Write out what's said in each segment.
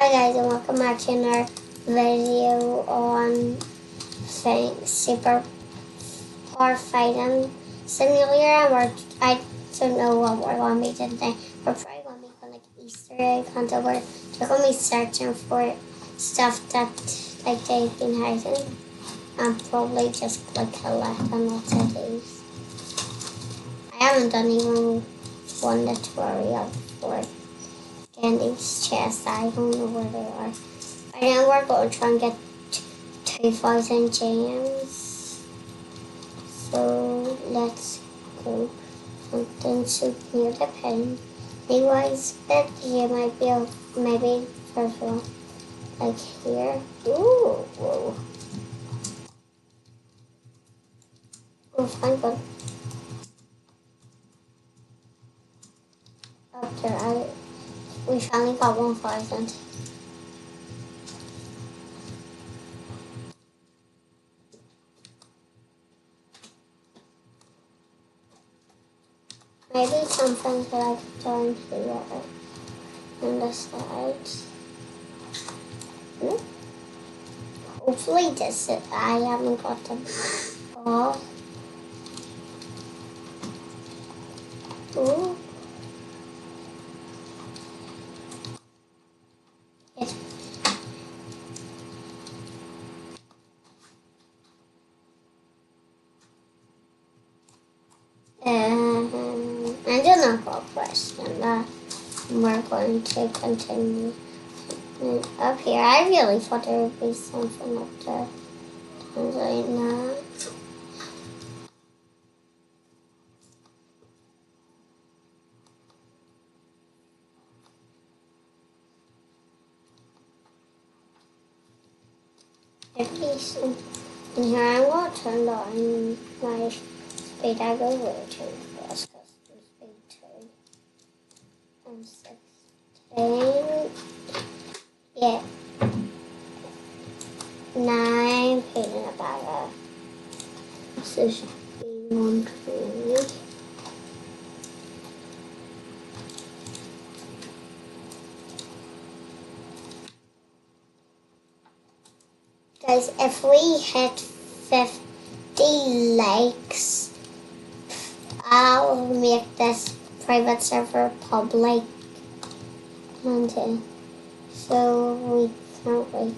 Hi guys and welcome back to another video on Super Power Fighting Simulator. I don't know what we're going to be doing today. We're probably going to be going like Easter egg hunt over. We're going to be searching for stuff that like they've been hiding and probably just like collecting lots of these. I haven't done even one tutorial before. And these chests, I don't know where they are. Right now we're going to try and get 2,000 gems. So let's go. Something so near the pen. Anyways, bet you might be able, maybe first of all, like here. Ooh, whoa. Oh, find one. Up there, we finally got 1,000. Maybe something that I could turn here on the sides. Hopefully this is, I haven't got them all. Ooh. Yes. I do not have a question, but we're going to continue. Up here, I really thought there would be something up there. Turns out not. There'd be some in here. I'm going to turn on my speed. I go way too fast because I'm speed 2 and 16. Yeah. 9 painting about it. So should be 120. Guys, if we hit 50 likes, I'll make this private server public. And so we can't wait.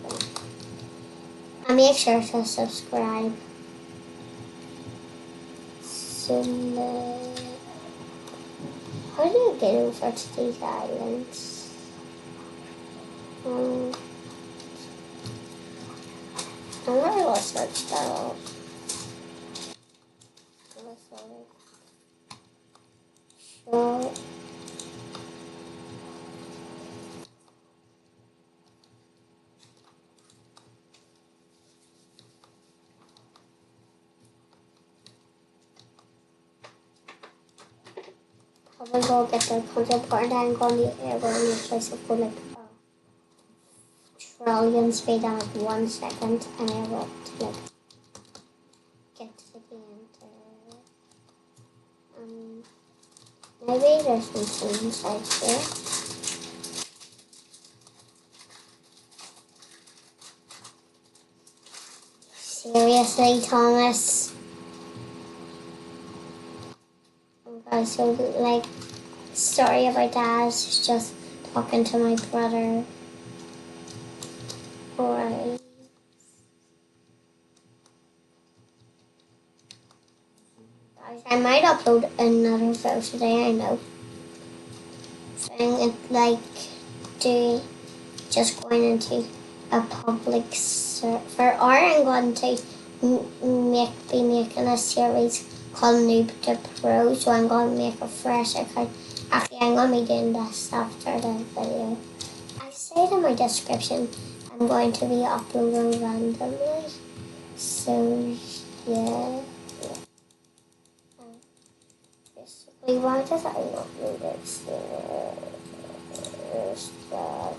And make sure to subscribe. So, how do you get over to these islands? I'm not going to search that out. Sure. Probably go get the content part and then go on the air where we place it for like trillion speed at like 1 second and I will like get to the end. Maybe there's something inside here. Seriously, Thomas? Okay, so like, sorry about that. It's just talking to my brother. Alright. Guys, I might upload another video today, I know. Saying it like just going into a public server, or I'm going to be making a series called Noob to Pro, so I'm going to make a fresh account. Actually, I'm going to be doing this after the video. I said in my description, I'm going to be uploading randomly, so yeah. Basically, why does I upload it? That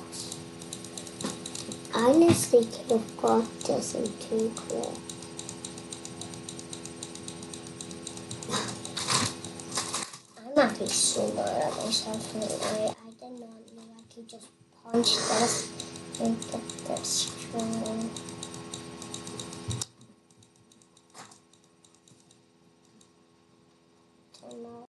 I honestly could have got this in 2 clips. I'm actually so mad at myself right now. I did not know I could just punch this to get this screen. Turn off.